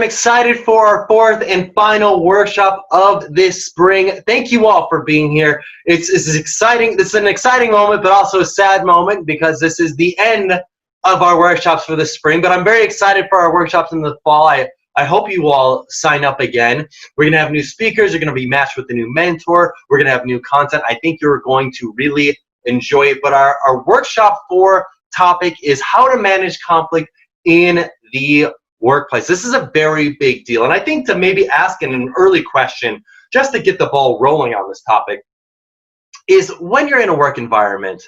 I'm excited for our fourth and final workshop of this spring. Thank you all for being here. It's exciting. This is an exciting moment, but also a sad moment because this is the end of our workshops for the spring. But I'm very excited for our workshops in the fall. I hope you all sign up again. We're going to have new speakers. You're going to be matched with a new mentor. We're going to have new content. I think you're going to really enjoy it. But our workshop 4 topic is how to manage conflict in the workplace. This is a very big deal. And I think to maybe ask an early question, just to get the ball rolling on this topic, is when you're in a work environment,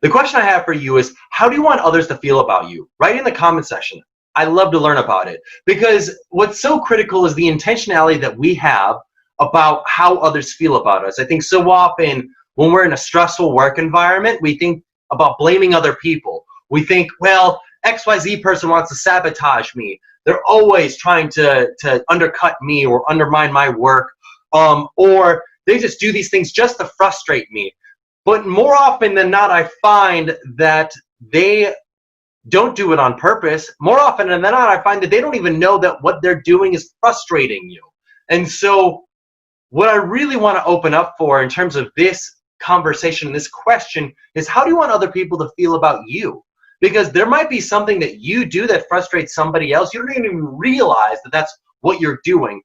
the question I have for you is, how do you want others to feel about you? Write in the comment section. I love to learn about it, because what's so critical is the intentionality that we have about how others feel about us. I think so often when we're in a stressful work environment, we think about blaming other people. We think, well, XYZ person wants to sabotage me. They're always trying to undercut me or undermine my work, or they just do these things just to frustrate me. But more often than not, I find that they don't do it on purpose. More often than not, I find that they don't even know that what they're doing is frustrating you. And so what I really want to open up for in terms of this conversation, this question, is how do you want other people to feel about you? Because there might be something that you do that frustrates somebody else. You don't even realize that that's what you're doing,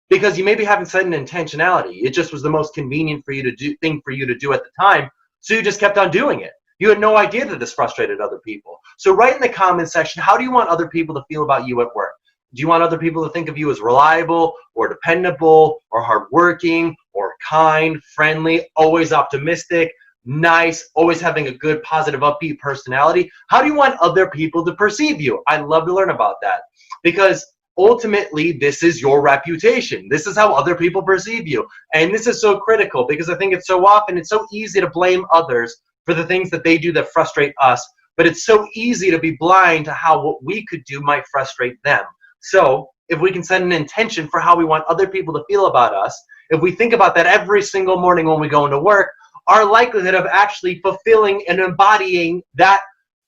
because you maybe haven't set an intentionality. It just was the most convenient for you to do thing for you to do at the time, so you just kept on doing it. You had no idea that this frustrated other people. So write in the comment section, how do you want other people to feel about you at work? Do you want other people to think of you as reliable or dependable or hardworking or kind, friendly, always optimistic, nice, always having a good, positive, upbeat personality? How do you want other people to perceive you? I'd love to learn about that, because ultimately this is your reputation. This is how other people perceive you. And this is so critical, because I think it's so often, it's so easy to blame others for the things that they do that frustrate us, but it's so easy to be blind to how what we could do might frustrate them. So if we can set an intention for how we want other people to feel about us, if we think about that every single morning when we go into work, our likelihood of actually fulfilling and embodying that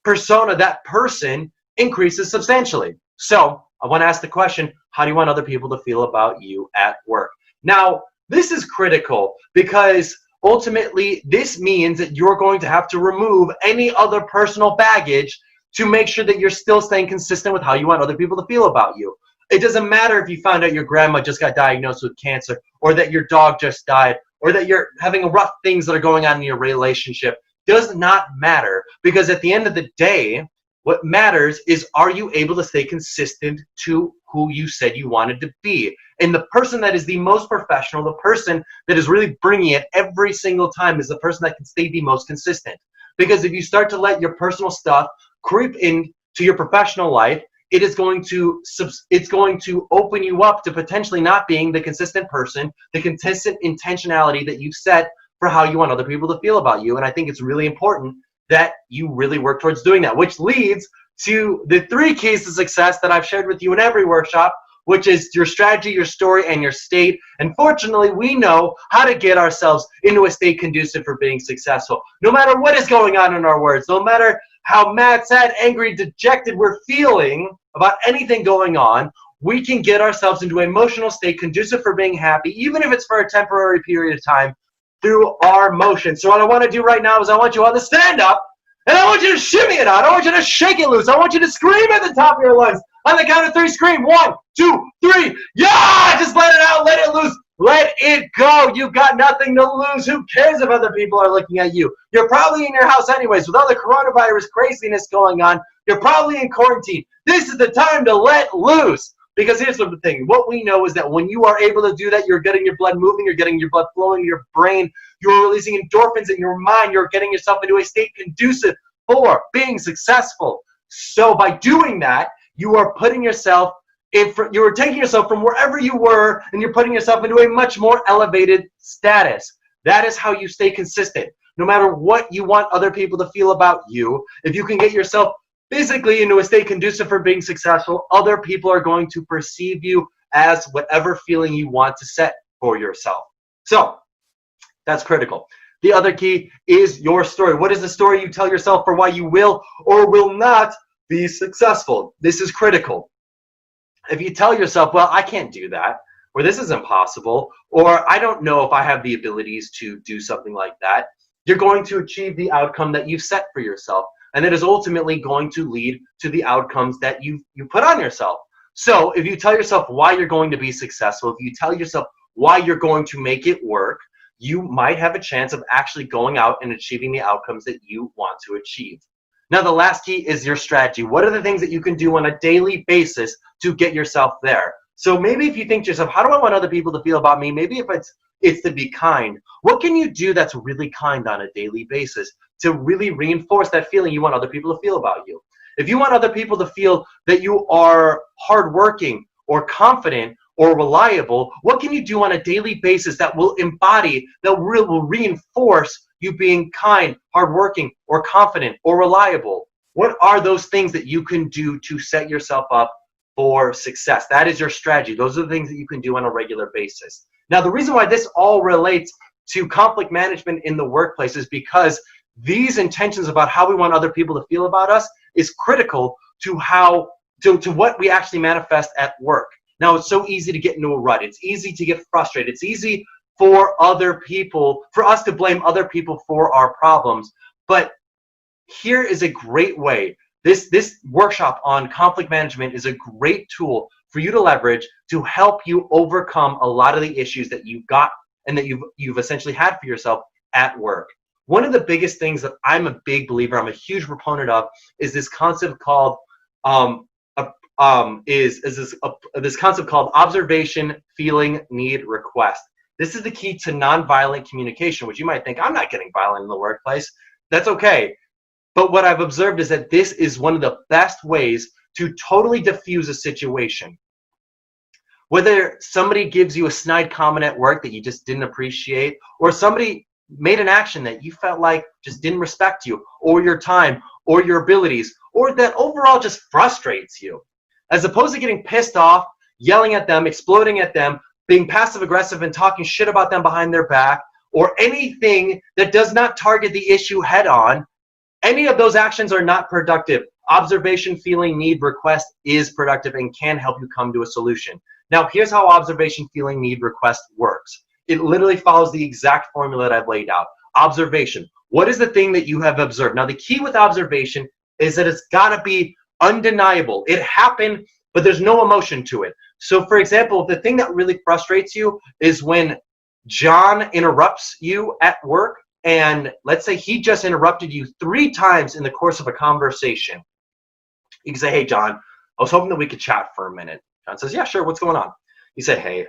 persona, that person, increases substantially. So I want to ask the question, how do you want other people to feel about you at work? Now, this is critical, because ultimately this means that you're going to have to remove any other personal baggage to make sure that you're still staying consistent with how you want other people to feel about you. It doesn't matter if you found out your grandma just got diagnosed with cancer, or that your dog just died, or that you're having rough things that are going on in your relationship. Does not matter, because at the end of the day, what matters is, are you able to stay consistent to who you said you wanted to be? And the person that is the most professional, the person that is really bringing it every single time, is the person that can stay the most consistent. Because if you start to let your personal stuff creep into your professional life, it's going to open you up to potentially not being the consistent person, the consistent intentionality that you've set for how you want other people to feel about you. And I think it's really important that you really work towards doing that, which leads to the 3 keys to success that I've shared with you in every workshop, which is your strategy, your story, and your state. And fortunately, we know how to get ourselves into a state conducive for being successful. No matter what is going on in our words, no matter how mad, sad, angry, dejected we're feeling about anything going on, we can get ourselves into an emotional state conducive for being happy, even if it's for a temporary period of time, through our motion. So what I want to do right now is I want you all to stand up, and I want you to shimmy it out. I want you to shake it loose. I want you to scream at the top of your lungs. On the count of 3, scream. 1, 2, 3. Yeah! Just let it out. Let it loose. Let it go. You've got nothing to lose. Who cares if other people are looking at you? You're probably in your house anyways. With all the coronavirus craziness going on, you're probably in quarantine. This is the time to let loose. Because here's the thing. What we know is that when you are able to do that, you're getting your blood moving, you're getting your blood flowing in your brain, you're releasing endorphins in your mind, you're getting yourself into a state conducive for being successful. So by doing that, you are putting yourself you are taking yourself from wherever you were, and you're putting yourself into a much more elevated status. That is how you stay consistent. No matter what you want other people to feel about you, if you can get yourself physically into a state conducive for being successful, other people are going to perceive you as whatever feeling you want to set for yourself. So that's critical. The other key is your story. What is the story you tell yourself for why you will or will not be successful? This is critical. If you tell yourself, well, I can't do that, or this is impossible, or I don't know if I have the abilities to do something like that, you're going to achieve the outcome that you've set for yourself. And it is ultimately going to lead to the outcomes that you put on yourself. So if you tell yourself why you're going to be successful, if you tell yourself why you're going to make it work, you might have a chance of actually going out and achieving the outcomes that you want to achieve. Now, the last key is your strategy. What are the things that you can do on a daily basis to get yourself there? So maybe if you think to yourself, how do I want other people to feel about me? Maybe if it's to be kind. What can you do that's really kind on a daily basis to really reinforce that feeling you want other people to feel about you? If you want other people to feel that you are hardworking or confident or reliable, what can you do on a daily basis that will embody, that will reinforce you being kind, hardworking, or confident, or reliable? What are those things that you can do to set yourself up for success? That is your strategy. Those are the things that you can do on a regular basis. Now, the reason why this all relates to conflict management in the workplace is because these intentions about how we want other people to feel about us is critical to what we actually manifest at work. Now, it's so easy to get into a rut. It's easy to get frustrated. It's easy for us to blame other people for our problems. But here is a great way. This workshop on conflict management is a great tool for you to leverage to help you overcome a lot of the issues that you've got and that you've essentially had for yourself at work. One of the biggest things that I'm a big believer, I'm a huge proponent of, is this concept called this concept called observation, feeling, need, request. This is the key to nonviolent communication, which you might think, I'm not getting violent in the workplace. That's okay. But what I've observed is that this is one of the best ways to totally diffuse a situation. Whether somebody gives you a snide comment at work that you just didn't appreciate, or somebody made an action that you felt like just didn't respect you, or your time, or your abilities, or that overall just frustrates you. As opposed to getting pissed off, yelling at them, exploding at them, being passive aggressive and talking shit about them behind their back, or anything that does not target the issue head on, any of those actions are not productive. Observation, feeling, need, request is productive and can help you come to a solution. Now, here's how observation, feeling, need, request works. It literally follows the exact formula that I've laid out. Observation. What is the thing that you have observed? Now, the key with observation is that it's got to be undeniable. It happened, but there's no emotion to it. So, for example, the thing that really frustrates you is when John interrupts you at work, and let's say he just interrupted you 3 times in the course of a conversation. You can say, hey, John, I was hoping that we could chat for a minute. John says, yeah, sure, what's going on? You say, hey,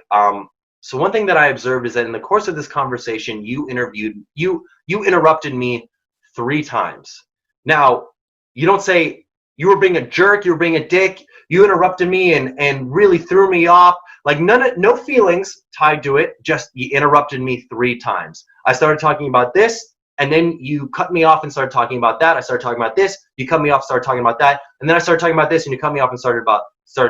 so one thing that I observed is that in the course of this conversation, you interrupted me 3 times. Now, you don't say you were being a jerk, you were being a dick, you interrupted me and really threw me off. Like no feelings tied to it, just you interrupted me 3 times. I started talking about this, and then you cut me off and started talking about that. I started talking about this, you cut me off, started talking about that, and then I started talking about this, and you cut me off and started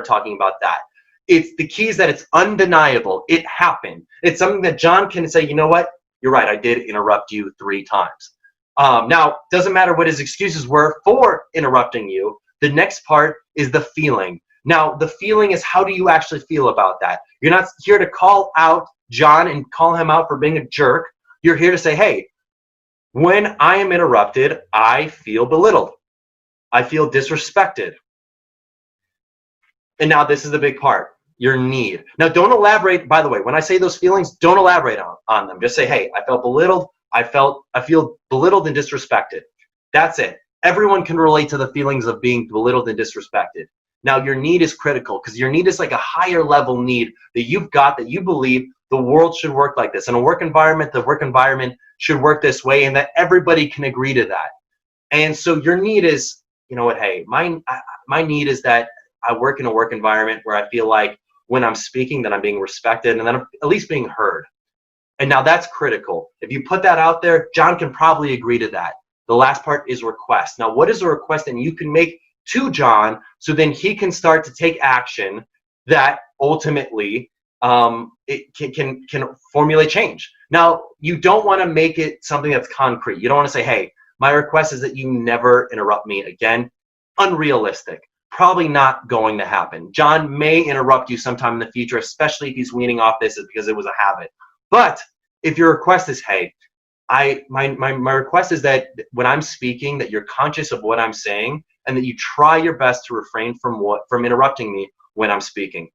talking about that. It's the key is that it's undeniable. It happened. It's something that John can say, you know what? You're right. I did interrupt you 3 times. Now, doesn't matter what his excuses were for interrupting you. The next part is the feeling. Now, the feeling is how do you actually feel about that? You're not here to call out John and call him out for being a jerk. You're here to say, hey, when I am interrupted, I feel belittled. I feel disrespected. And now this is the big part, your need. Now, don't elaborate, by the way, when I say those feelings, don't elaborate on them. Just say, hey, I felt belittled. I feel belittled and disrespected. That's it. Everyone can relate to the feelings of being belittled and disrespected. Now, your need is critical because your need is like a higher level need that you've got that you believe the world should work like this. In a work environment, the work environment should work this way and that everybody can agree to that. And so your need is, you know what, hey, my need is that I work in a work environment where I feel like when I'm speaking that I'm being respected and that I'm at least being heard. And now that's critical. If you put that out there, John can probably agree to that. The last part is request. Now, what is a request that you can make to John so then he can start to take action that ultimately it can formulate change? Now, you don't want to make it something that's concrete. You don't want to say, hey, my request is that you never interrupt me again. Unrealistic. probably not going to happen. John may interrupt you sometime in the future, especially if he's weaning off this because it was a habit. But if your request is, hey, my request is that when I'm speaking, that you're conscious of what I'm saying and that you try your best to refrain from interrupting me when I'm speaking.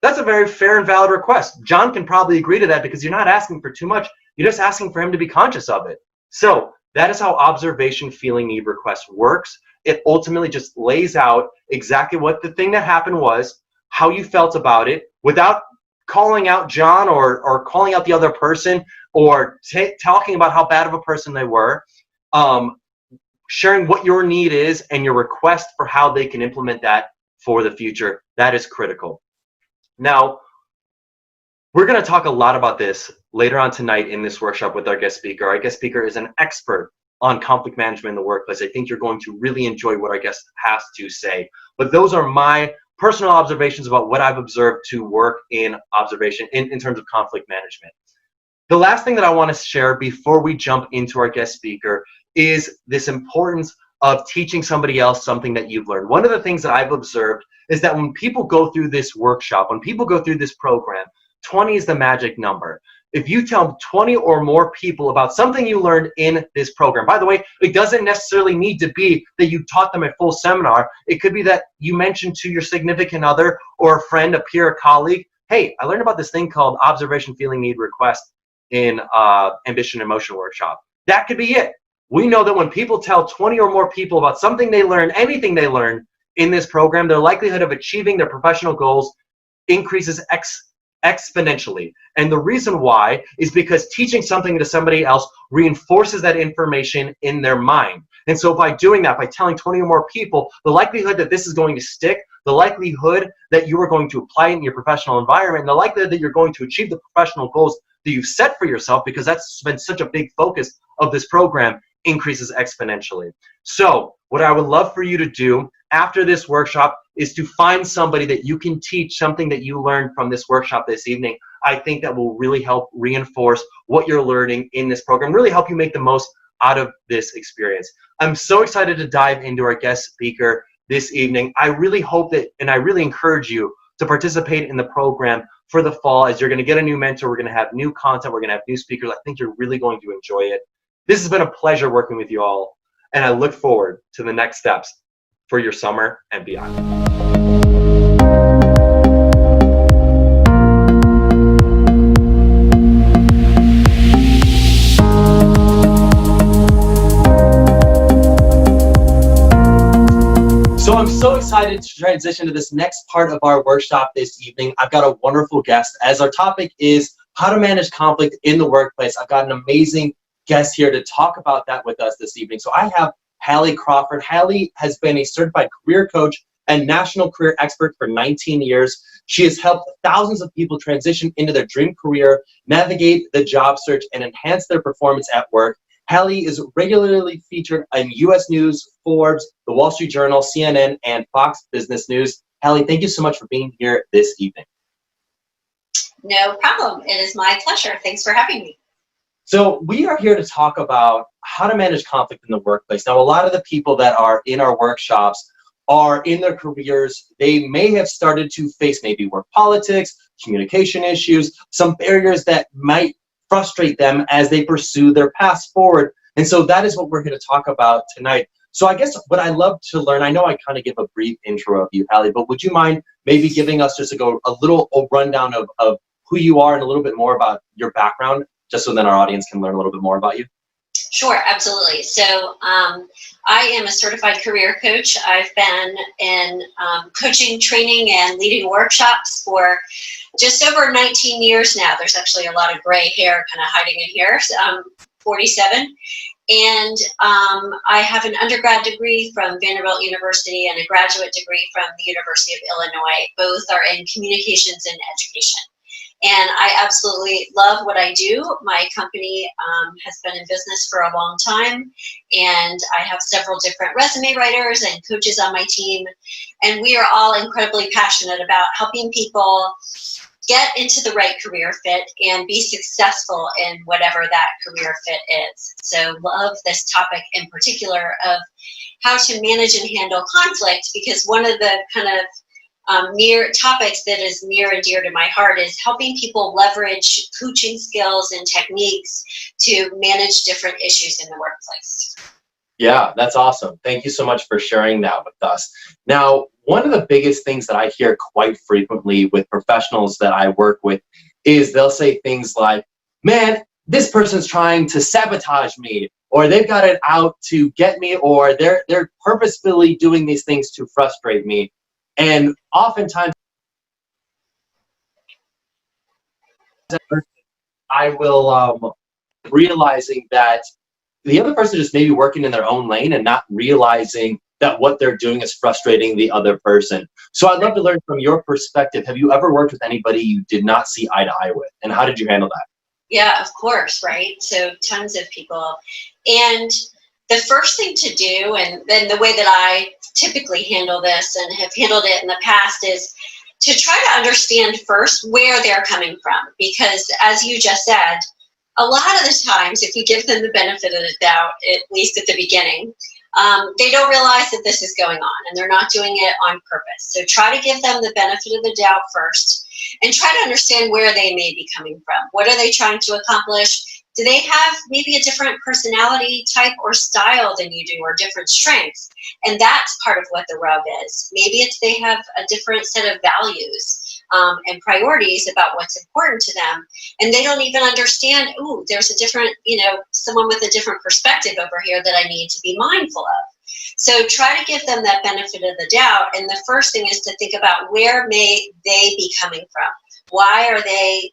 That's a very fair and valid request. John can probably agree to that because you're not asking for too much. You're just asking for him to be conscious of it. So that is how observation, feeling, need request works. It ultimately just lays out exactly what the thing that happened was, how you felt about it, without calling out John or calling out the other person or talking about how bad of a person they were, sharing what your need is and your request for how they can implement that for the future. That is critical. Now, we're going to talk a lot about this later on tonight in this workshop with our guest speaker. Our guest speaker is an expert on conflict management in the workplace. I think you're going to really enjoy what our guest has to say. But those are my personal observations about what I've observed to work in observation in terms of conflict management. The last thing that I want to share before we jump into our guest speaker is this importance of teaching somebody else something that you've learned. One of the things that I've observed is that when people go through this workshop, when people go through this program, 20 is the magic number. If you tell 20 or more people about something you learned in this program, by the way, it doesn't necessarily need to be that you taught them a full seminar. It could be that you mentioned to your significant other or a friend, a peer, a colleague, hey, I learned about this thing called observation, feeling, need, request in Ambition and Motion workshop. That could be it. We know that when people tell 20 or more people about something they learned, anything they learned in this program, their likelihood of achieving their professional goals increases exponentially. And the reason why is because teaching something to somebody else reinforces that information in their mind. And so by doing that, by telling 20 or more people, the likelihood that this is going to stick, the likelihood that you are going to apply it in your professional environment, and the likelihood that you're going to achieve the professional goals that you've set for yourself, because that's been such a big focus of this program, increases exponentially. So what I would love for you to do after this workshop is to find somebody that you can teach something that you learned from this workshop this evening. I think that will really help reinforce what you're learning in this program, really help you make the most out of this experience. I'm so excited to dive into our guest speaker this evening. I really hope that, and I really encourage you to participate in the program for the fall, as you're going to get a new mentor, we're going to have new content, we're going to have new speakers. I think you're really going to enjoy it. This has been a pleasure working with you all, and I look forward to the next steps for your summer and beyond. So I'm so excited to transition to this next part of our workshop this evening. I've got a wonderful guest, as our topic is how to manage conflict in the workplace. I've got an amazing guest here to talk about that with us this evening. So I have Hallie Crawford. Hallie has been a certified career coach and national career expert for 19 years. She has helped thousands of people transition into their dream career, navigate the job search, and enhance their performance at work. Hallie is regularly featured in U.S. News, Forbes, The Wall Street Journal, CNN, and Fox Business News. Hallie, thank you so much for being here this evening. No problem. It is my pleasure. Thanks for having me. So we are here to talk about how to manage conflict in the workplace. Now, a lot of the people that are in our workshops are in their careers. They may have started to face maybe work politics, communication issues, some barriers that might frustrate them as they pursue their paths forward. And so that is what we're going to talk about tonight. So I guess what I love to learn, I know I kind of give a brief intro of you, Hallie, but would you mind maybe giving us just a little rundown of who you are and a little bit more about your background, just so then our audience can learn a little bit more about you? Sure, absolutely. So I am a certified career coach. I've been in coaching, training, and leading workshops for just over 19 years now. There's actually a lot of gray hair kind of hiding in here. So I'm 47. And I have an undergrad degree from Vanderbilt University and a graduate degree from the University of Illinois. Both are in communications and education. And I absolutely love what I do. My company has been in business for a long time, and I have several different resume writers and coaches on my team. And we are all incredibly passionate about helping people get into the right career fit and be successful in whatever that career fit is. So love this topic in particular of how to manage and handle conflict, because one of the kind of near topics that is near and dear to my heart is helping people leverage coaching skills and techniques to manage different issues in the workplace. Yeah, that's awesome. Thank you so much for sharing that with us. Now, one of the biggest things that I hear quite frequently with professionals that I work with is they'll say things like, man, this person's trying to sabotage me, or they've got it out to get me, or they're purposefully doing these things to frustrate me. And oftentimes I will realizing that the other person just maybe working in their own lane and not realizing that what they're doing is frustrating the other person. So I'd love to learn from your perspective. Have you ever worked with anybody you did not see eye to eye with? And how did you handle that? Yeah, of course, right? So tons of people. And the first thing to do, and then the way that I typically handle this and have handled it in the past, is to try to understand first where they're coming from. Because as you just said, a lot of the times, if you give them the benefit of the doubt, at least at the beginning, they don't realize that this is going on and they're not doing it on purpose. So try to give them the benefit of the doubt first and try to understand where they may be coming from. What are they trying to accomplish? Do they have maybe a different personality type or style than you do, or different strengths? And that's part of what the rub is. Maybe it's they have a different set of values and priorities about what's important to them, and they don't even understand, ooh, there's a different, someone with a different perspective over here that I need to be mindful of. So try to give them that benefit of the doubt, and the first thing is to think about where may they be coming from. Why are they,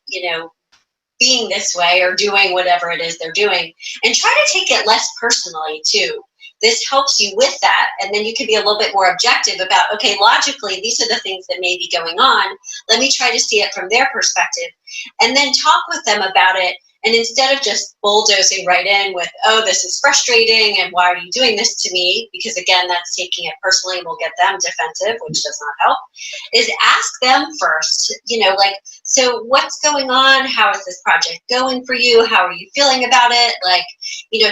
being this way or doing whatever it is they're doing, and try to take it less personally too. This helps you with that, and then you can be a little bit more objective about, okay, logically, these are the things that may be going on. Let me try to see it from their perspective, and then talk with them about it. And instead of just bulldozing right in with, oh, this is frustrating, and why are you doing this to me? Because again, that's taking it personally and will get them defensive, which does not help, is ask them first, so what's going on? How is this project going for you? How are you feeling about it?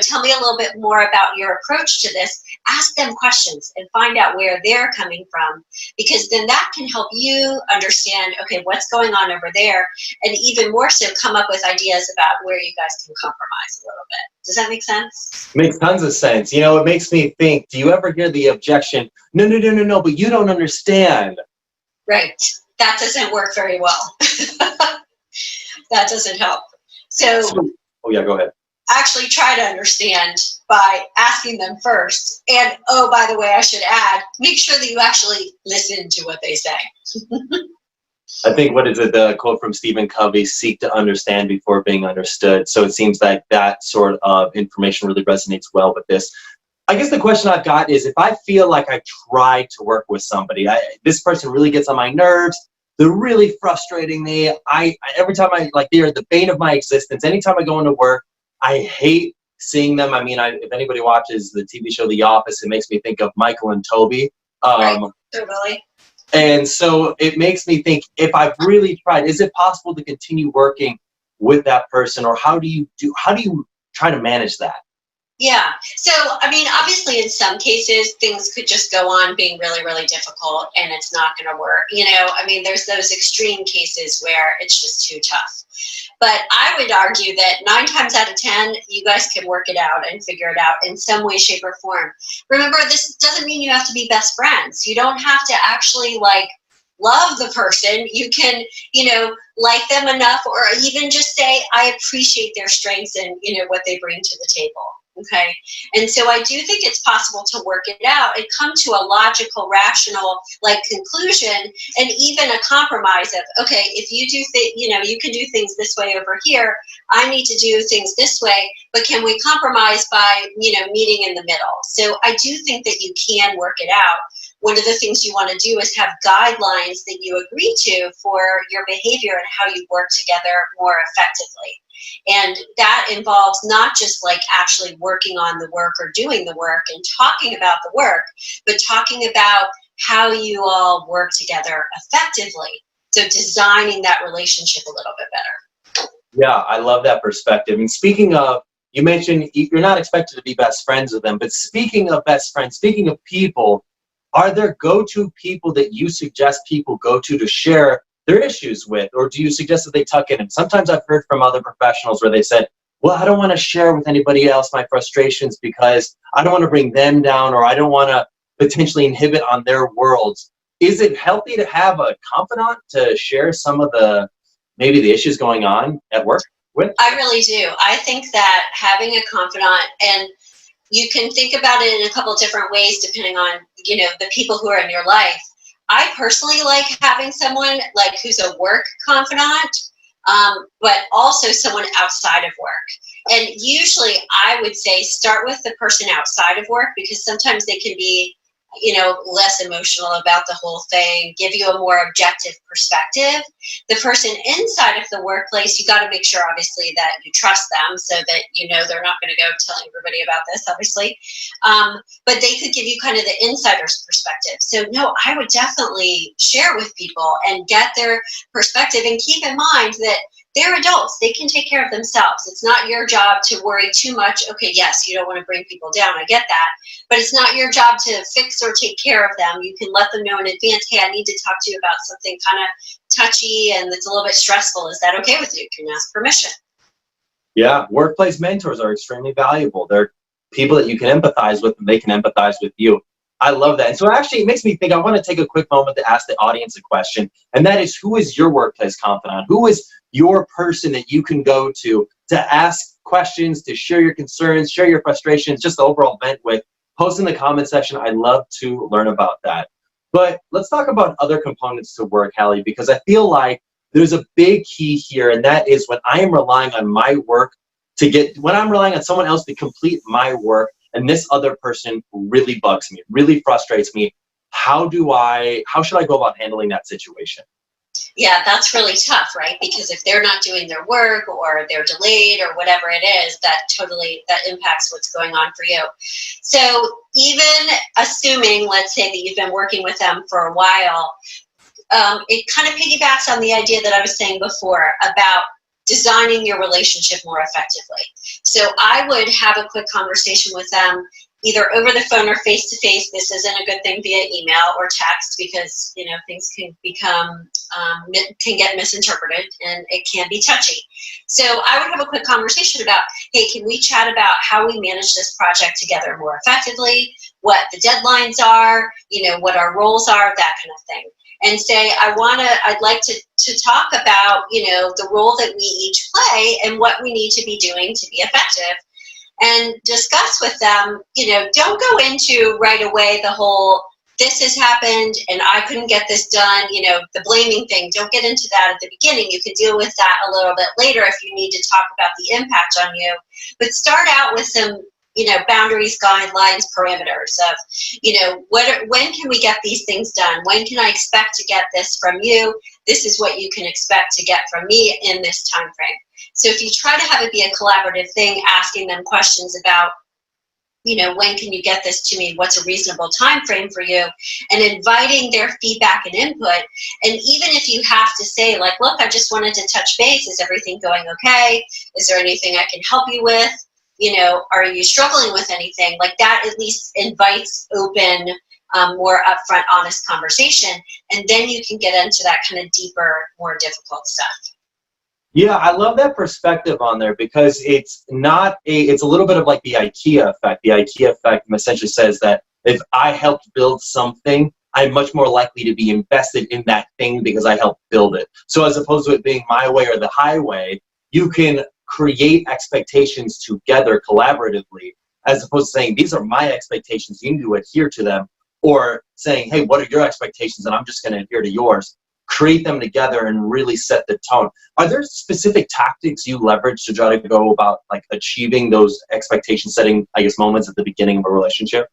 Tell me a little bit more about your approach to this. Ask them questions and find out where they're coming from, because then that can help you understand, okay, what's going on over there, and even more so come up with ideas about where you guys can compromise a little bit. Does that make sense? Makes tons of sense. It makes me think, do you ever hear the objection, no, but you don't understand? Right. That doesn't work very well. That doesn't help. So, oh yeah, go ahead. Actually try to understand by asking them first. And, oh, by the way, I should add, make sure that you actually listen to what they say. I think, what is it, the quote from Stephen Covey, seek to understand before being understood. So it seems like that sort of information really resonates well with this. I guess the question I've got is, if I feel like I tried to work with somebody, this person really gets on my nerves, they're really frustrating me, every time they're the bane of my existence. Anytime I go into work, I hate seeing them. I mean, if anybody watches the TV show The Office, it makes me think of Michael and Toby. Right. Totally. And so it makes me think, if I've really tried, is it possible to continue working with that person, or how do you try to manage that? Yeah. So, I mean, obviously in some cases, things could just go on being really, really difficult and it's not going to work. There's those extreme cases where it's just too tough. But I would argue that 9 times out of 10, you guys can work it out and figure it out in some way, shape, or form. Remember, this doesn't mean you have to be best friends. You don't have to actually love the person. You can, like them enough, or even just say, I appreciate their strengths and, what they bring to the table. Okay. And so I do think it's possible to work it out and come to a logical, rational, conclusion, and even a compromise of, okay, if you do you can do things this way over here. I need to do things this way, but can we compromise by, meeting in the middle? So I do think that you can work it out. One of the things you want to do is have guidelines that you agree to for your behavior and how you work together more effectively. And that involves not just actually working on the work or doing the work and talking about the work, but talking about how you all work together effectively. So designing that relationship a little bit better. Yeah, I love that perspective. And speaking of, you mentioned you're not expected to be best friends with them, but speaking of best friends, speaking of people, are there go-to people that you suggest people go to share their issues with, or do you suggest that they tuck in? And sometimes I've heard from other professionals where they said, well, I don't want to share with anybody else my frustrations because I don't want to bring them down, or I don't want to potentially inhibit on their worlds. Is it healthy to have a confidant to share some of maybe the issues going on at work with? I really do. I think that having a confidant, and you can think about it in a couple different ways depending on, the people who are in your life. I personally like having someone like who's a work confidant, but also someone outside of work. And usually I would say start with the person outside of work, because sometimes they can be, less emotional about the whole thing, give you a more objective perspective. The person inside of the workplace, you got to make sure, obviously, that you trust them so that they're not going to go telling everybody about this, obviously. But they could give you kind of the insider's perspective. So, no, I would definitely share with people and get their perspective, and keep in mind that they're adults. They can take care of themselves. It's not your job to worry too much. Okay, yes, you don't want to bring people down. I get that. But it's not your job to fix or take care of them. You can let them know in advance, hey, I need to talk to you about something kind of touchy and it's a little bit stressful. Is that okay with you? You can ask permission. Yeah, workplace mentors are extremely valuable. They're people that you can empathize with, and they can empathize with you. I love that. And so actually it makes me think, I want to take a quick moment to ask the audience a question. And that is, who is your workplace confidant? Who is your person that you can go to ask questions, to share your concerns, share your frustrations, just the overall vent with? Post in the comment section. I'd love to learn about that. But let's talk about other components to work, Hallie, because I feel like there's a big key here. And that is when I am relying on my work when I'm relying on someone else to complete my work, and this other person really bugs me, really frustrates me, how should I go about handling that situation? Yeah, that's really tough, right? Because if they're not doing their work, or they're delayed, or whatever it is, that impacts what's going on for you. So even assuming, let's say that you've been working with them for a while, it kind of piggybacks on the idea that I was saying before about designing your relationship more effectively. So I would have a quick conversation with them, either over the phone or face to face. This isn't a good thing via email or text, because things can get misinterpreted and it can be touchy. So I would have a quick conversation about, hey, can we chat about how we manage this project together more effectively, what the deadlines are, what our roles are, that kind of thing. And say, I'd like to talk about, the role that we each play and what we need to be doing to be effective. And discuss with them, don't go into right away the whole, this has happened and I couldn't get this done, the blaming thing. Don't get into that at the beginning. You can deal with that a little bit later if you need to talk about the impact on you. But start out with some, boundaries, guidelines, parameters of, when can we get these things done? When can I expect to get this from you? This is what you can expect to get from me in this time frame. So if you try to have it be a collaborative thing, asking them questions about, when can you get this to me? What's a reasonable time frame for you? And inviting their feedback and input. And even if you have to say, like, look, I just wanted to touch base. Is everything going okay? Is there anything I can help you with? Are you struggling with anything? Like that at least invites open, more upfront, honest conversation. And then you can get into that kind of deeper, more difficult stuff. Yeah, I love that perspective on there, because it's a little bit of like the IKEA effect. The IKEA effect essentially says that if I helped build something, I'm much more likely to be invested in that thing because I helped build it. So as opposed to it being my way or the highway, you can create expectations together collaboratively, as opposed to saying, these are my expectations, you need to adhere to them, or saying, hey, what are your expectations, and I'm just going to adhere to yours. Create them together and really set the tone. Are there specific tactics you leverage to try to go about like achieving those expectation setting, moments at the beginning of a relationship?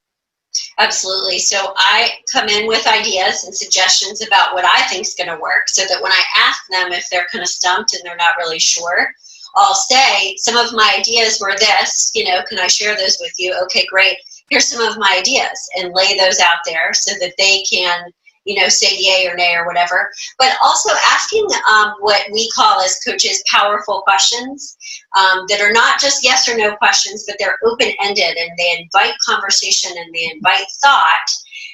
Absolutely. So I come in with ideas and suggestions about what I think is going to work, so that when I ask them if they're kind of stumped and they're not really sure, I'll say, some of my ideas were this, can I share those with you? Okay, great. Here's some of my ideas, and lay those out there so that they can, say yay or nay or whatever, but also asking what we call as coaches powerful questions that are not just yes or no questions, but they're open-ended and they invite conversation and they invite thought.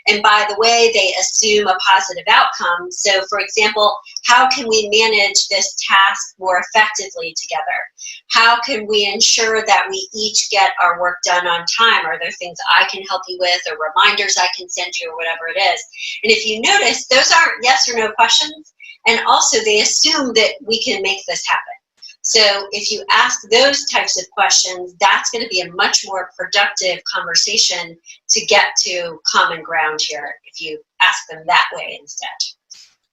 And by the way, they assume a positive outcome. So for example, how can we manage this task more effectively together? How can we ensure that we each get our work done on time? Are there things I can help you with or reminders I can send you or whatever it is? And if you notice, those aren't yes or no questions. And also they assume that we can make this happen. So if you ask those types of questions, that's going to be a much more productive conversation to get to common ground here if you ask them that way instead.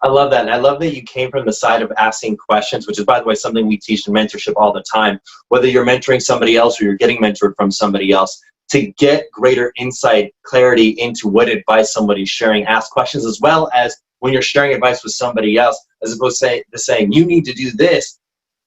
I love that. And I love that you came from the side of asking questions, which is, by the way, something we teach in mentorship all the time. Whether you're mentoring somebody else or you're getting mentored from somebody else, to get greater insight, clarity into what advice somebody's sharing, ask questions, as well as when you're sharing advice with somebody else, as opposed to saying, you need to do this.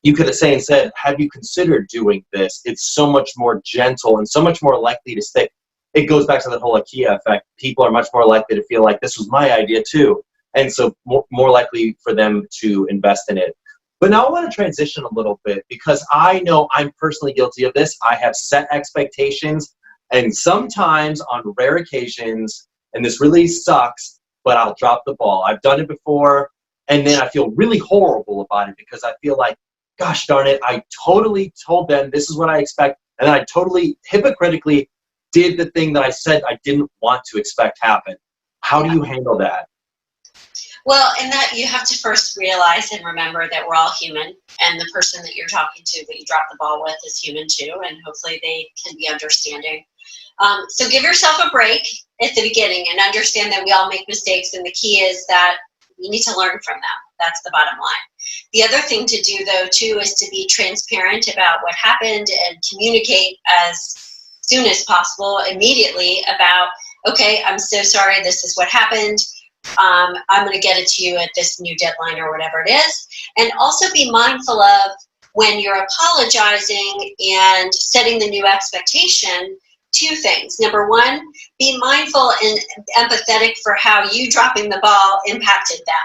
You could have said, have you considered doing this? It's so much more gentle and so much more likely to stick. It goes back to the whole IKEA effect. People are much more likely to feel like this was my idea too. And so more likely for them to invest in it. But now I want to transition a little bit because I know I'm personally guilty of this. I have set expectations, and sometimes on rare occasions, and this really sucks, but I'll drop the ball. I've done it before, and then I feel really horrible about it because I feel like, gosh darn it, I totally told them this is what I expect, and I totally hypocritically did the thing that I said I didn't want to expect happen. How do you handle that? Well, in that you have to first realize and remember that we're all human, and the person that you're talking to that you drop the ball with is human too, and hopefully they can be understanding. So give yourself a break at the beginning and understand that we all make mistakes, and the key is that you need to learn from them. That's the bottom line. The other thing to do, though, too, is to be transparent about what happened and communicate as soon as possible, immediately, about, okay, I'm so sorry, this is what happened. I'm going to get it to you at this new deadline or whatever it is. And also be mindful of when you're apologizing and setting the new expectation, two things. Number one, be mindful and empathetic for how you dropping the ball impacted them,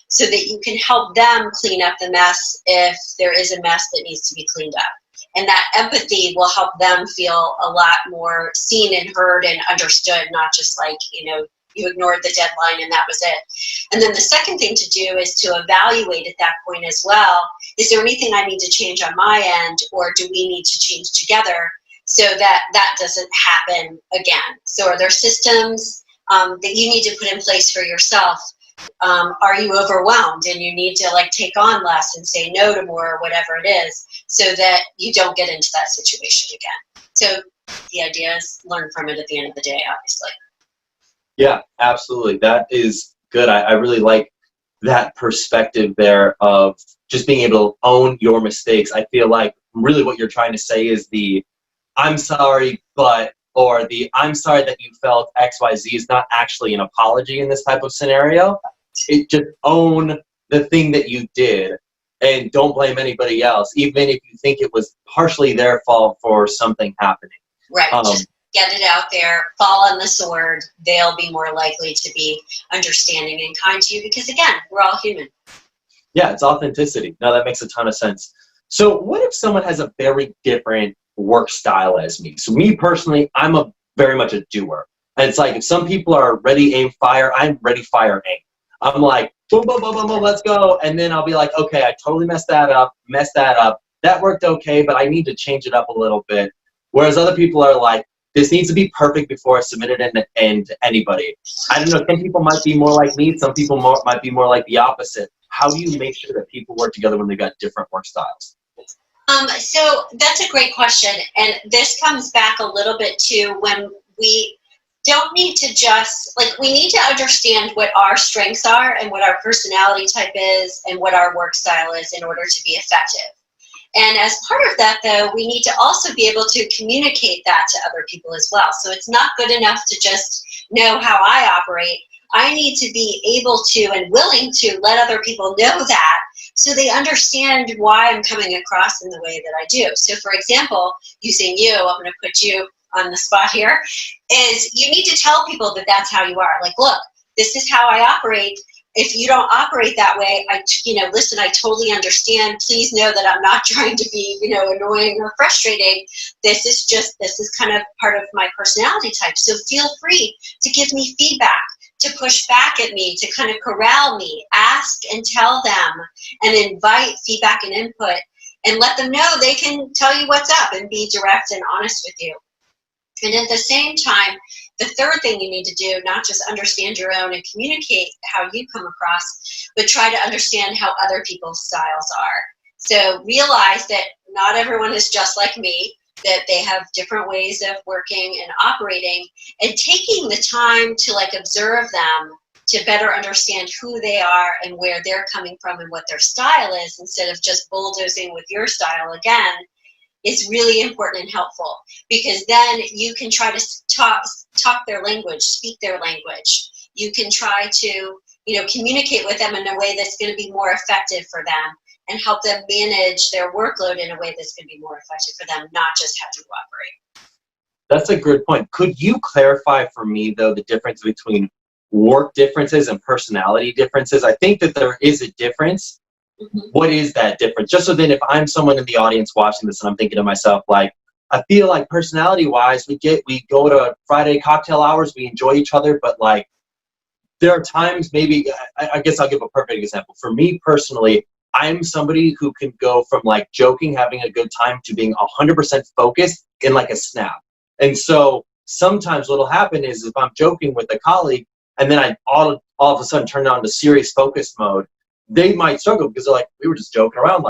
so that you can help them clean up the mess if there is a mess that needs to be cleaned up. And that empathy will help them feel a lot more seen and heard and understood, not just like, you ignored the deadline and that was it. And then the second thing to do is to evaluate at that point as well, is there anything I need to change on my end, or do we need to change together so that that doesn't happen again? So are there systems that you need to put in place for yourself? Are you overwhelmed and you need to take on less and say no to more or whatever it is, so that you don't get into that situation again? So the idea is learn from it at the end of the day, obviously. Yeah, absolutely. That is good. I really like that perspective there of just being able to own your mistakes. I feel like really what you're trying to say is the I'm sorry, but, or the I'm sorry that you felt XYZ is not actually an apology in this type of scenario. It just own the thing that you did and don't blame anybody else, even if you think it was partially their fault for something happening. Right. Just get it out there, fall on the sword. They'll be more likely to be understanding and kind to you because, again, we're all human. Yeah, it's authenticity. No, that makes a ton of sense. So what if someone has a very different work style as me? So me personally, I'm very much a doer. And it's like if some people are ready, aim, fire, I'm ready, fire, aim. I'm like, boom, boom, boom, boom, boom, let's go. And then I'll be like, okay, I totally messed that up. That worked okay, but I need to change it up a little bit. Whereas other people are like, this needs to be perfect before I submit it and to anybody. I don't know, some people might be more like me, some people might be more like the opposite. How do you make sure that people work together when they've got different work styles? So that's a great question. And this comes back a little bit to when we don't need to just, we need to understand what our strengths are and what our personality type is and what our work style is in order to be effective. And as part of that, though, we need to also be able to communicate that to other people as well. So it's not good enough to just know how I operate. I need to be able to and willing to let other people know that so they understand why I'm coming across in the way that I do. So, for example, using you, I'm going to put you on the spot here, is you need to tell people that that's how you are. Like, look, this is how I operate. If you don't operate that way, listen, I totally understand. Please know that I'm not trying to be, annoying or frustrating. This is kind of part of my personality type. So feel free to give me feedback, to push back at me, to kind of corral me, ask and tell them, and invite feedback and input, and let them know they can tell you what's up and be direct and honest with you. And at the same time, the third thing you need to do, not just understand your own and communicate how you come across, but try to understand how other people's styles are. So realize that not everyone is just like me, that they have different ways of working and operating, and taking the time to observe them to better understand who they are and where they're coming from and what their style is, instead of just bulldozing with your style again, is really important and helpful, because then you can try to talk their language, speak their language. You can try to, communicate with them in a way that's going to be more effective for them, and help them manage their workload in a way that's going to be more effective for them, not just how you operate. That's a good point. Could you clarify for me, though, the difference between work differences and personality differences? I think that there is a difference. What is that difference? Just so then if I'm someone in the audience watching this and I'm thinking to myself, I feel like personality-wise, we go to Friday cocktail hours, we enjoy each other, but there are times, maybe, I guess I'll give a perfect example. For me personally, I'm somebody who can go from joking, having a good time, to being 100% focused in a snap. And so sometimes what'll happen is, if I'm joking with a colleague and then I all of a sudden turn on to serious focus mode, they might struggle because they're we were just joking around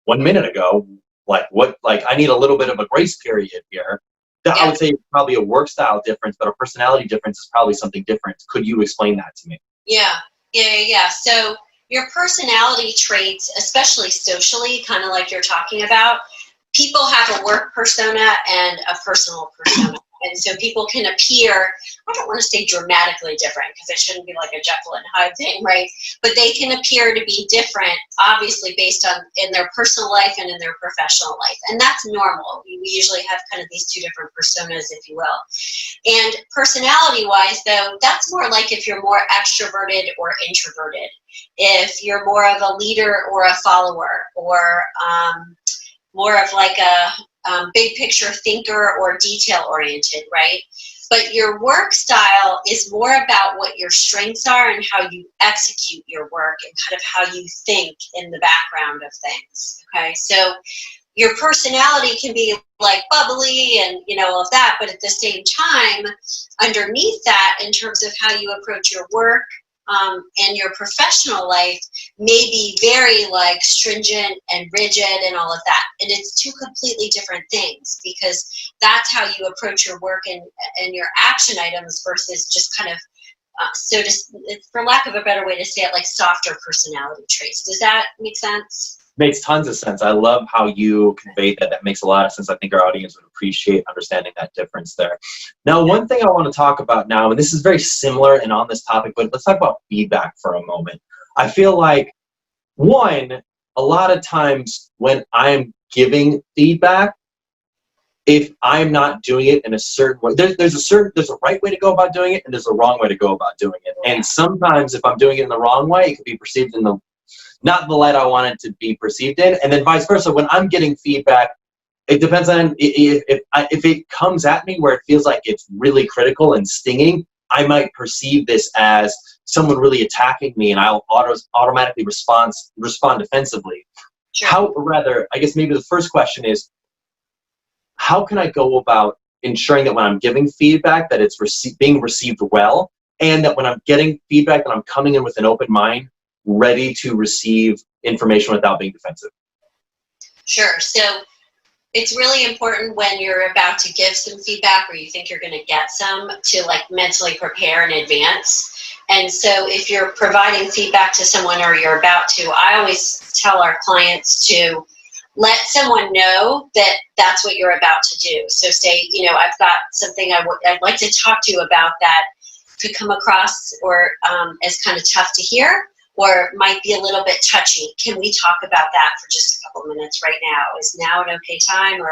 1 minute ago. I need a little bit of a grace period here. That, I would say, is probably a work style difference, but a personality difference is probably something different. Could you explain that to me? Yeah. So your personality traits, especially socially, kind of like you're talking about, people have a work persona and a personal persona. And so people can appear, I don't want to say dramatically different, because it shouldn't be like a Jekyll and Hyde thing, right? But they can appear to be different, obviously, based on in their personal life and in their professional life. And that's normal. We usually have kind of these two different personas, if you will. And personality-wise, though, that's more like if you're more extroverted or introverted, if you're more of a leader or a follower, or more of a big picture thinker or detail oriented, right? But your work style is more about what your strengths are and how you execute your work, and kind of how you think in the background of things. Okay, so your personality can be bubbly and all of that, but at the same time, underneath that, in terms of how you approach your work and your professional life, may be very stringent and rigid and all of that. And it's two completely different things, because that's how you approach your work and your action items, versus just kind of, for lack of a better way to say it, softer personality traits. Does that make sense? Makes tons of sense. I love how you conveyed that. That makes a lot of sense. I think our audience would appreciate understanding that difference there. Now, one thing I want to talk about now, and this is very similar and on this topic, but let's talk about feedback for a moment. I feel one, a lot of times when I'm giving feedback, if I'm not doing it in a certain way, there's a right way to go about doing it, and there's a wrong way to go about doing it. And sometimes if I'm doing it in the wrong way, it could be perceived in not the light I want it to be perceived in, and then vice versa. When I'm getting feedback, it depends on if it comes at me where it feels like it's really critical and stinging, I might perceive this as someone really attacking me, and I'll automatically respond defensively. Sure. I guess maybe the first question is, how can I go about ensuring that when I'm giving feedback that it's being received well, and that when I'm getting feedback that I'm coming in with an open mind, ready to receive information without being defensive? Sure. So it's really important when you're about to give some feedback, or you think you're going to get some, to mentally prepare in advance. And so if you're providing feedback to someone, or you're about to, I always tell our clients to let someone know that that's what you're about to do. So say, I've got something I'd like to talk to you about that could come across or as kind of tough to hear. or might be a little bit touchy. Can we talk about that for just a couple minutes right now? Is now an okay time, or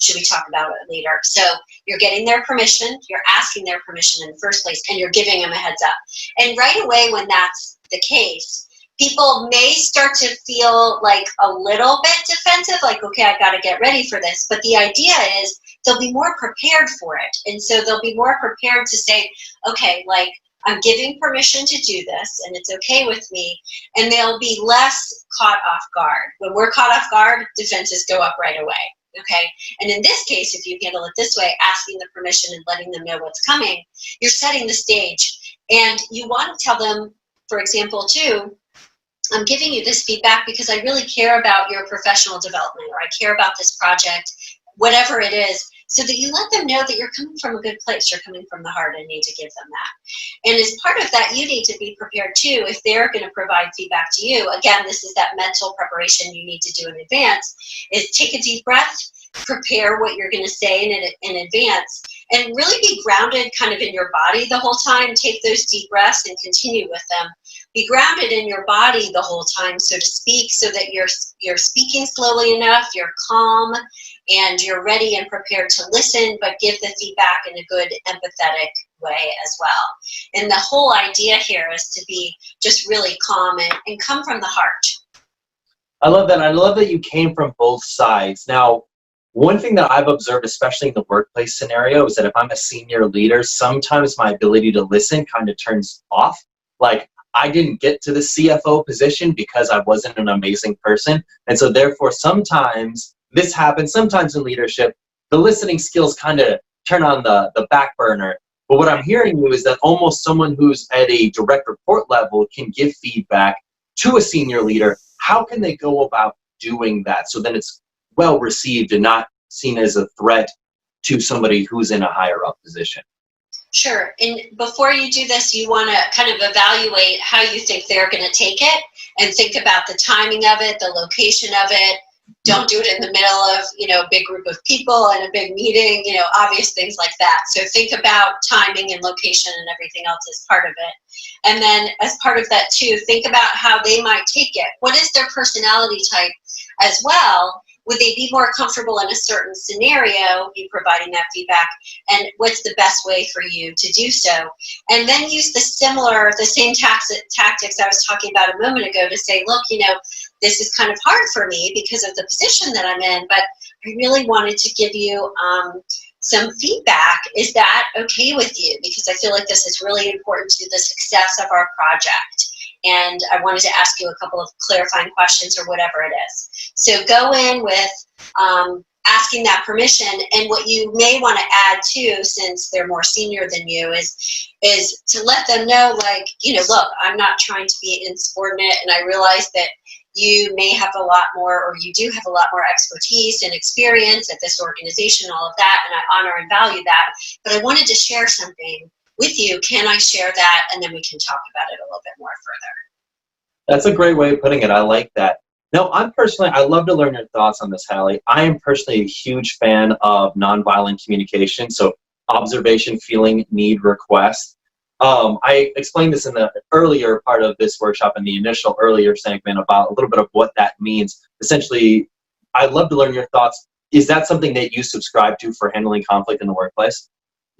should we talk about it later? So you're getting their permission, you're asking their permission in the first place, and you're giving them a heads up. And right away when that's the case, people may start to feel like a little bit defensive, like, okay, I've got to get ready for this. But the idea is they'll be more prepared for it. And so they'll be more prepared to say, okay, like, I'm giving permission to do this, and it's okay with me. And they'll be less caught off guard. When we're caught off guard, defenses go up right away. Okay. And in this case, if you handle it this way, asking the permission and letting them know what's coming, you're setting the stage. And you want to tell them, for example, too, I'm giving you this feedback because I really care about your professional development, or I care about this project, whatever it is, so that you let them know that you're coming from a good place, you're coming from the heart, and need to give them that. And as part of that, you need to be prepared too, if they're going to provide feedback to you. Again, this is that mental preparation you need to do in advance, is take a deep breath, prepare what you're going to say in advance, and really be grounded kind of in your body the whole time. Take those deep breaths and continue with them. Be grounded in your body the whole time, so to speak, so that you're speaking slowly enough, you're calm, and you're ready and prepared to listen, but give the feedback in a good, empathetic way as well. And the whole idea here is to be just really calm and come from the heart. I love that. I love that you came from both sides. Now, one thing that I've observed, especially in the workplace scenario, is that if I'm a senior leader, sometimes my ability to listen kind of turns off. Like, I didn't get to the CFO position because I wasn't an amazing person. And so therefore, sometimes this happens, sometimes in leadership, the listening skills kind of turn on the back burner. But what I'm hearing you is that almost someone who's at a direct report level can give feedback to a senior leader. How can they go about doing that so then it's well received and not seen as a threat to somebody who's in a higher up position? Sure. And before you do this, you want to kind of evaluate how you think they're going to take it, and think about the timing of it, the location of it. Don't do it in the middle of, a big group of people and a big meeting, obvious things like that. So think about timing and location and everything else as part of it. And then as part of that too, think about how they might take it. What is their personality type as well? Would they be more comfortable in a certain scenario, you providing that feedback, and what's the best way for you to do so? And then use the same tactics I was talking about a moment ago to say, look, this is kind of hard for me because of the position that I'm in, but I really wanted to give you some feedback. Is that okay with you? Because I feel like this is really important to the success of our project. And I wanted to ask you a couple of clarifying questions, or whatever it is. So go in with asking that permission. And what you may want to add too, since they're more senior than you, is to let them know, like, look, I'm not trying to be insubordinate, and I realize that you may have a lot more, or you do have a lot more expertise and experience at this organization, all of that, and I honor and value that. But I wanted to share something with you. Can I share that? And then we can talk about it a little bit more further. That's a great way of putting it. I like that. Now, I love to learn your thoughts on this, Hallie. I am personally a huge fan of nonviolent communication. So observation, feeling, need, request. I explained this in the earlier part of this workshop, in the initial earlier segment, about a little bit of what that means. Essentially, I'd love to learn your thoughts. Is that something that you subscribe to for handling conflict in the workplace?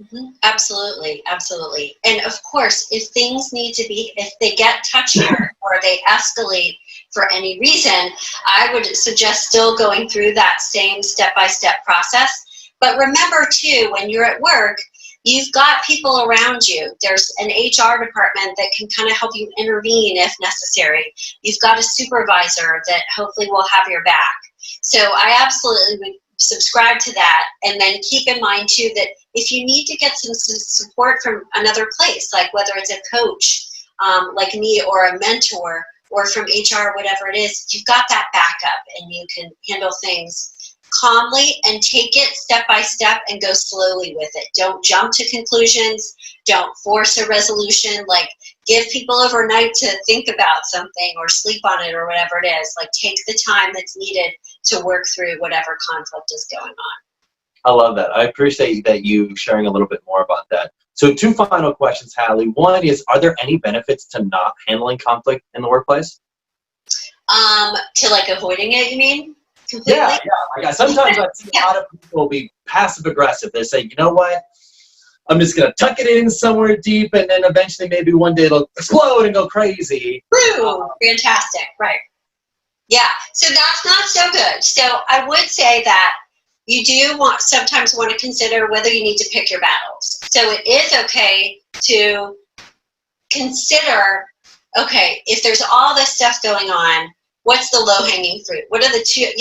Mm-hmm. Absolutely, absolutely. And of course, if they get touchier or they escalate for any reason, I would suggest still going through that same step-by-step process. But remember too, when you're at work, you've got people around you. There's an HR department that can kind of help you intervene if necessary. You've got a supervisor that hopefully will have your back. So I absolutely would subscribe to that, and then keep in mind too that if you need to get some support from another place, like whether it's a coach like me, or a mentor, or from HR, whatever it is, you've got that backup, and you can handle things calmly and take it step by step and go slowly with it. Don't jump to conclusions. Don't force a resolution. Like, give people overnight to think about something or sleep on it or whatever it is. Like, take the time that's needed to work through whatever conflict is going on. I love that. I appreciate that you sharing a little bit more about that. So 2 final questions, Hallie. One is, are there any benefits to not handling conflict in the workplace? To like avoiding it, you mean? Completely? Yeah. Like, sometimes I see a lot of people be passive aggressive. They say, you know what? I'm just going to tuck it in somewhere deep, and then eventually maybe one day it'll explode and go crazy. True. Fantastic. Right. Yeah. So that's not so good. So I would say that you do sometimes want to consider whether you need to pick your battles. So it is okay to consider, okay, if there's all this stuff going on, what's the low-hanging fruit? What are the 2,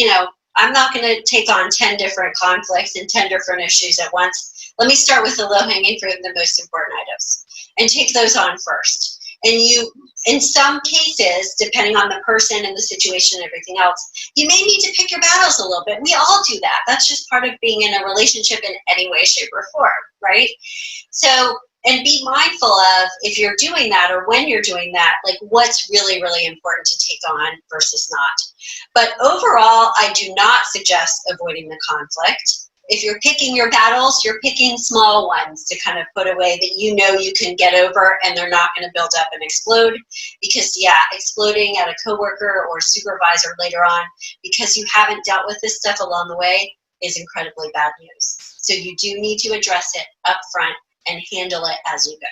I'm not going to take on 10 different conflicts and 10 different issues at once. Let me start with the low-hanging fruit and the most important items and take those on first. And you, in some cases, depending on the person and the situation and everything else, you may need to pick your battles a little bit. We all do that. That's just part of being in a relationship in any way, shape, or form, right? So, and be mindful of, if you're doing that or when you're doing that, like what's really, really important to take on versus not. But overall, I do not suggest avoiding the conflict. If you're picking your battles, you're picking small ones to kind of put away that you know you can get over and they're not going to build up and explode. Because exploding at a coworker or supervisor later on because you haven't dealt with this stuff along the way is incredibly bad news. So you do need to address it up front and handle it as you go.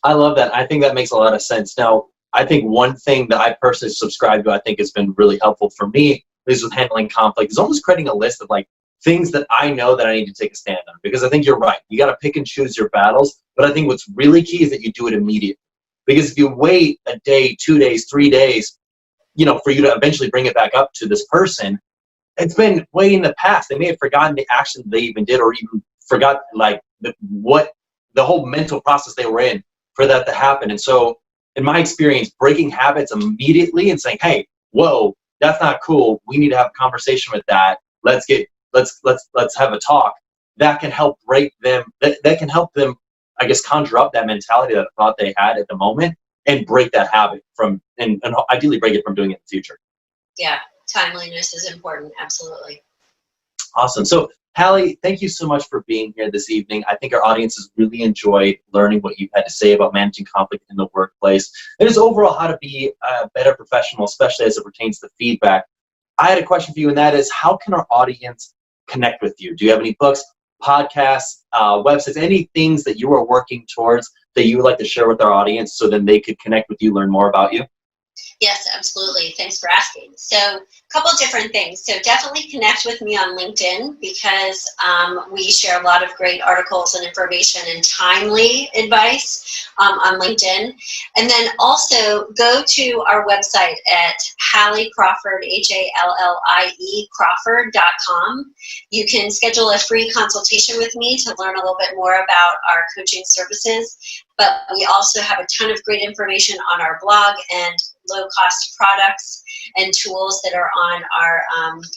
I love that. I think that makes a lot of sense. Now, I think one thing that I personally subscribe to, I think has been really helpful for me is with handling conflict, is almost creating a list of like things that I know that I need to take a stand on. Because I think you're right. You got to pick and choose your battles. But I think what's really key is that you do it immediately. Because if you wait a day, 2 days, 3 days, for you to eventually bring it back up to this person, it's been way in the past. They may have forgotten the action they even did, or even forgot like the whole mental process they were in for that to happen. And so in my experience, breaking habits immediately and saying, hey, whoa, that's not cool. We need to have a conversation with that. Let's have a talk. That can help break them. That can help them, I guess, conjure up that mentality that I thought they had at the moment and break that habit and ideally break it from doing it in the future. Yeah. Timeliness is important. Absolutely. Awesome. So Hallie, thank you so much for being here this evening. I think our audience has really enjoyed learning what you've had to say about managing conflict in the workplace and just overall how to be a better professional, especially as it pertains to feedback. I had a question for you, and that is, how can our audience connect with you? Do you have any books, podcasts, websites, any things that you are working towards that you would like to share with our audience so then they could connect with you, learn more about you? Yes, absolutely. Thanks for asking. So a couple different things. So definitely connect with me on LinkedIn because we share a lot of great articles and information and timely advice on LinkedIn. And then also go to our website at Hallie Crawford, HALLIE Crawford.com. You can schedule a free consultation with me to learn a little bit more about our coaching services. But we also have a ton of great information on our blog and low-cost products and tools that are on our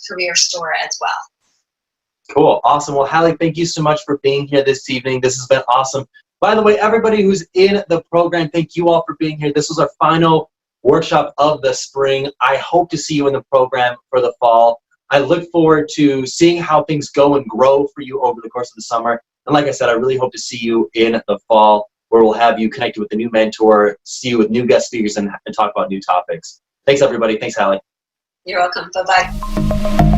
career store as well. Cool. Awesome. Well, Hallie, thank you so much for being here this evening. This has been awesome. By the way, everybody who's in the program, thank you all for being here. This was our final workshop of the spring. I hope to see you in the program for the fall. I look forward to seeing how things go and grow for you over the course of the summer. And like I said, I really hope to see you in the fall, where we'll have you connected with a new mentor, see you with new guest speakers, and talk about new topics. Thanks, everybody. Thanks, Hallie. You're welcome. Bye-bye.